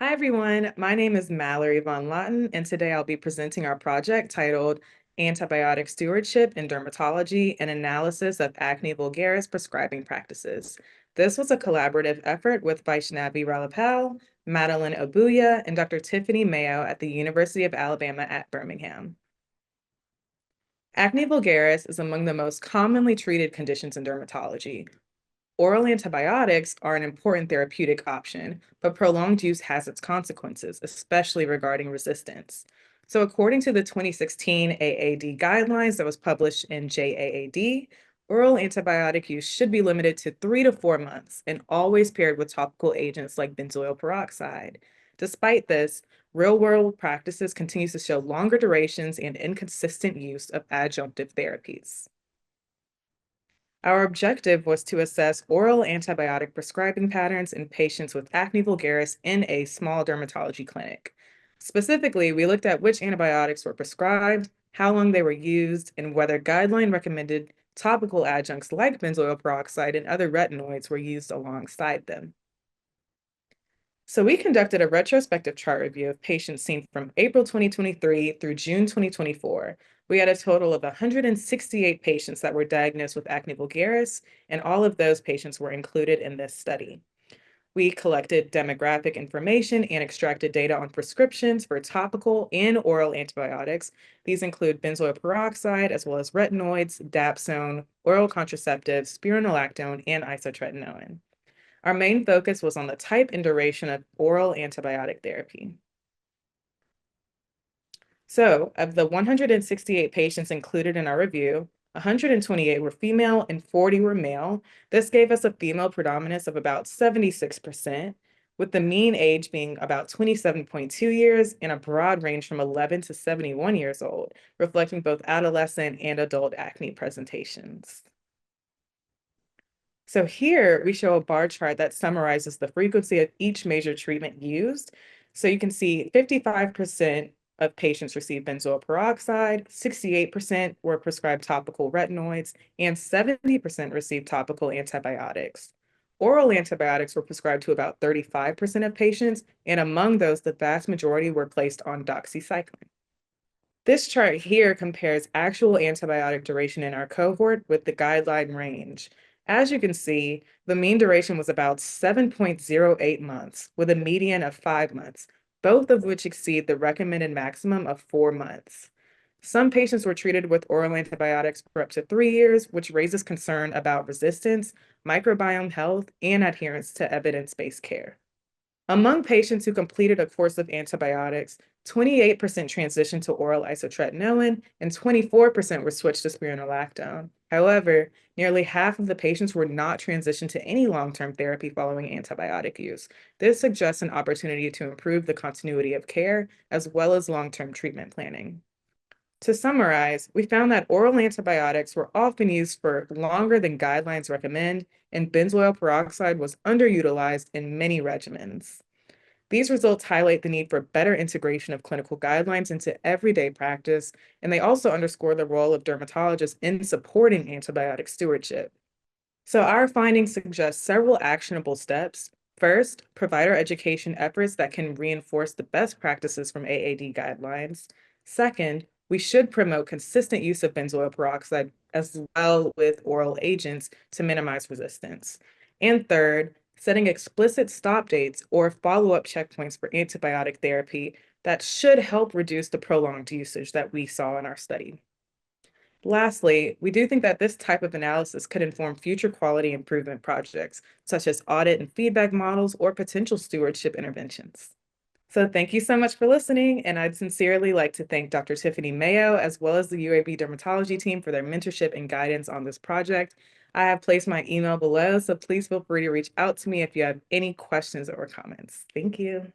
Hi, everyone. My name is Mallorty von Lotten, and today I'll be presenting our project titled Antibiotic Stewardship in Dermatology, an Analysis of Acne Vulgaris Prescribing Practices. This was a collaborative effort with Vaishnavi Ralapal, Madeline Obuya, and Dr. Tiffany Mayo at the University of Alabama at Birmingham. Acne vulgaris is among the most commonly treated conditions in dermatology. Oral antibiotics are an important therapeutic option, but prolonged use has its consequences, especially regarding resistance. So, according to the 2016 AAD guidelines that was published in JAAD, oral antibiotic use should be limited to 3 to 4 months and always paired with topical agents like benzoyl peroxide. Despite this, real-world practices continues to show longer durations and inconsistent use of adjunctive therapies. Our objective was to assess oral antibiotic prescribing patterns in patients with acne vulgaris in a small dermatology clinic. Specifically, we looked at which antibiotics were prescribed, how long they were used, and whether guideline recommended topical adjuncts like benzoyl peroxide and other retinoids were used alongside them. So we conducted a retrospective chart review of patients seen from April 2023 through June 2024. We had a total of 168 patients that were diagnosed with acne vulgaris, and all of those patients were included in this study. We collected demographic information and extracted data on prescriptions for topical and oral antibiotics. These include benzoyl peroxide, as well as retinoids, dapsone, oral contraceptives, spironolactone, and isotretinoin. Our main focus was on the type and duration of oral antibiotic therapy. So, of the 168 patients included in our review, 128 were female and 40 were male. This gave us a female predominance of about 76%, with the mean age being about 27.2 years and a broad range from 11 to 71 years old, reflecting both adolescent and adult acne presentations. So here we show a bar chart that summarizes the frequency of each major treatment used. So you can see 55% of patients received benzoyl peroxide, 68% were prescribed topical retinoids, and 70% received topical antibiotics. Oral antibiotics were prescribed to about 35% of patients, and among those, the vast majority were placed on doxycycline. This chart here compares actual antibiotic duration in our cohort with the guideline range. As you can see, the mean duration was about 7.08 months, with a median of 5 months, both of which exceed the recommended maximum of 4 months. Some patients were treated with oral antibiotics for up to 3 years, which raises concern about resistance, microbiome health, and adherence to evidence-based care. Among patients who completed a course of antibiotics, 28% transitioned to oral isotretinoin and 24% were switched to spironolactone. However, nearly half of the patients were not transitioned to any long-term therapy following antibiotic use. This suggests an opportunity to improve the continuity of care as well as long-term treatment planning. To summarize, we found that oral antibiotics were often used for longer than guidelines recommend, and benzoyl peroxide was underutilized in many regimens. These results highlight the need for better integration of clinical guidelines into everyday practice, and they also underscore the role of dermatologists in supporting antibiotic stewardship. So our findings suggest several actionable steps. First, provider education efforts that can reinforce the best practices from AAD guidelines. Second, we should promote consistent use of benzoyl peroxide as well with oral agents to minimize resistance. And third, setting explicit stop dates or follow-up checkpoints for antibiotic therapy that should help reduce the prolonged usage that we saw in our study. Lastly, we do think that this type of analysis could inform future quality improvement projects, such as audit and feedback models or potential stewardship interventions. So thank you so much for listening, and I'd sincerely like to thank Dr. Tiffany Mayo as well as the UAB Dermatology team for their mentorship and guidance on this project. I have placed my email below, so please feel free to reach out to me if you have any questions or comments. Thank you.